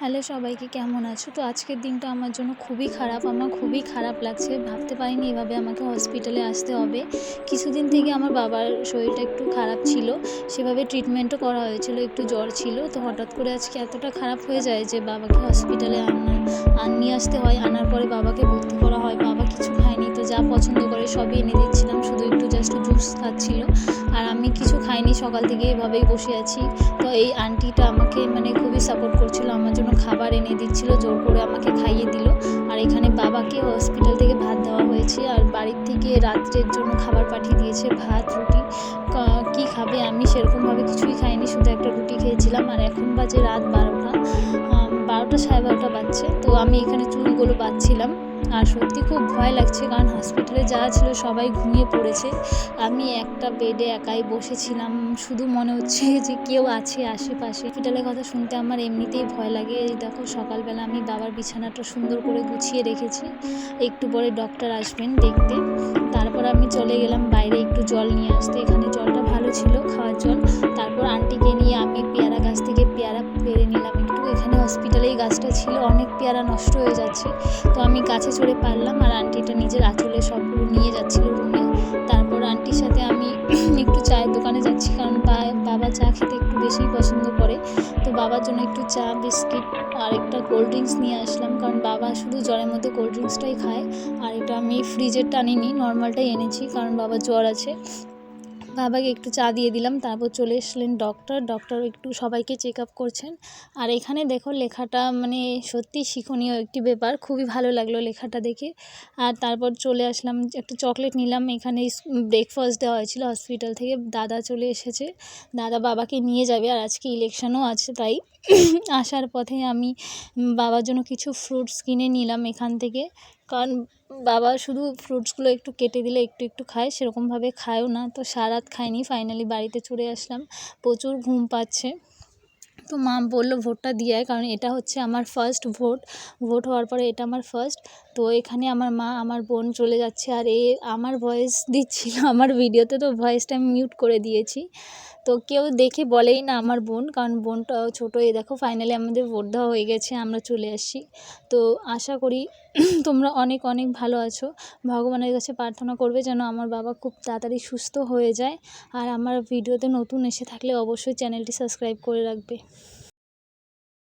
Hello সবাইকে, কেমন আছো? তো আজকের দিনটা আমার জন্য খুবই খারাপ। আমার খুবই খারাপ লাগছে। ভাবতে পারিনি এভাবে আমাকে হসপিটালে আসতে হবে। কিছুদিন থেকে আমার বাবার শরীরটা একটু খারাপ ছিল। সেভাবে ট্রিটমেন্টও করা হয়েছিল, একটু জ্বর ছিল। তো হঠাৎ করে আজকে এতটা খারাপ হয়ে যায় যে বাবাকে হসপিটালে নিয়ে আসতে হয়। আনার পরে বাবাকে ভর্তি করা হয়। বাবা কিছু খায়নি, তো যা পছন্দ করে সবই এনে দিচ্ছিলাম। শুধু একটু জাস্ট জুস খাচ্ছিল। আর আমি কিছু খাইনি, সকাল থেকে এভাবেই বসে আছি। তো এই আন্টিটা আমাকে খুবই সাপোর্ট করছিল, আমার জন্য খাবার এনে দিচ্ছিল, জোর করে আমাকে খাইয়ে দিল। আর এখানে বাবাকে হসপিটাল থেকে ভাত দেওয়া হয়েছে, আর বাড়ির থেকে রাত্রের জন্য খাবার পাঠিয়ে দিয়েছে, ভাত রুটি। কী খাবে? আমি সেরকমভাবে কিছুই খাইনি, শুধু একটা রুটি খেয়েছিলাম। আর এখন বাজে রাত 12টা, 12টা সাড়ে 12টা বাজছে। তো আমি এখানে চুলগুলো বাঁধছিলাম। আর সত্যি খুব ভয় লাগছে, কারণ হসপিটালে যারা ছিল সবাই ঘুমিয়ে পড়েছে। আমি একটা বেডে একাই বসেছিলাম, শুধু মনে হচ্ছে যে কেউ আছে আশেপাশে। হসপিটালের কথা শুনতে আমার এমনিতেই ভয় লাগে। এই দেখো, সকালবেলা আমি বাবার বিছানাটা সুন্দর করে গুছিয়ে রেখেছি। একটু পরে ডক্টর আসবেন দেখতে। তারপর আমি চলে গেলাম বাইরে একটু জল নিয়ে আসতে। এখানে জলটা ভালো ছিল, খাওয়ার জল। তারপর আন্টিকে নিয়ে আমি পেয়ারা গাছ থেকে পেয়ারা পেড়ে নিলাম একটু। এখানে হসপিটালে এই গাছটা ছিল, অনেক পেয়ারা নষ্ট হয়ে যাচ্ছে। তো আমি গাছে চড়ে পারলাম, আর আন্টিটা নিজের আঁচলে সবগুলো নিয়ে যাচ্ছিল রুমে। তারপর আন্টির সাথে আমি একটু চায়ের দোকানে যাচ্ছি, কারণ বাবা চা খেতে একটু বেশিই পছন্দ করে। তো বাবার জন্য একটু চা, বিস্কিট আর একটা কোল্ড ড্রিঙ্কস নিয়ে আসলাম, কারণ বাবা শুধু জ্বরের মধ্যে কোল্ড ড্রিঙ্কসটাই খায়। আর এটা আমি ফ্রিজেরটা আনিনি, নর্মালটাই এনেছি, কারণ বাবার জ্বর আছে। বাবাকে একটু চা দিয়ে দিলাম। তারপর চলে এসলেন ডক্টর একটু সবাইকে চেক আপ করছেন। আর এখানে দেখো লেখাটা সত্যিই শিক্ষণীয় একটি ব্যাপার, খুবই ভালো লাগলো লেখাটা দেখে। আর তারপর চলে আসলাম, একটা চকলেট নিলাম। এখানে ব্রেকফাস্ট দেওয়া হয়েছিল হসপিটাল থেকে। দাদা চলে এসেছে, দাদা বাবাকে নিয়ে যাবে। আর আজকে ইলেকশনও আছে, তাই আসার পথে আমি বাবার জন্য কিছু ফ্রুটস কিনে নিলাম এখান থেকে, কারণ বাবা শুধু ফ্রুটসগুলো একটু কেটে দিলে একটু একটু খায়, সেরকমভাবে খায়ও না। তো সারাত খায়নি, ফাইনালি বাড়িতে চলে আসলাম। প্রচুর ঘুম পাচ্ছে। তো মা বললো ভোটটা দিয়ে আয়, কারণ এটা হচ্ছে আমার ফার্স্ট ভোট হওয়ার পরে এটা আমার ফার্স্ট। তো এখানে আমার মা, আমার বোন চলে যাচ্ছে। আর আমার ভয়েস দিচ্ছিল আমার ভিডিওতে, তো ভয়েসটা আমি মিউট করে দিয়েছি। তো কেউ দেখে বলেই না আমার বোন, কারণ বোনটাও ছোটো। দেখো, ফাইনালি আমাদের ভোট দেওয়া হয়ে গেছে, আমরা চলে আসছি। তো আশা করি তোমরা অনেক অনেক ভালো আছো। ভগবানের কাছে প্রার্থনা করবে যেন আমার বাবা খুব তাড়াতাড়ি সুস্থ হয়ে যায়। আর আমার ভিডিওতে নতুন এসে থাকলে অবশ্যই চ্যানেলটি সাবস্ক্রাইব করে রাখবে।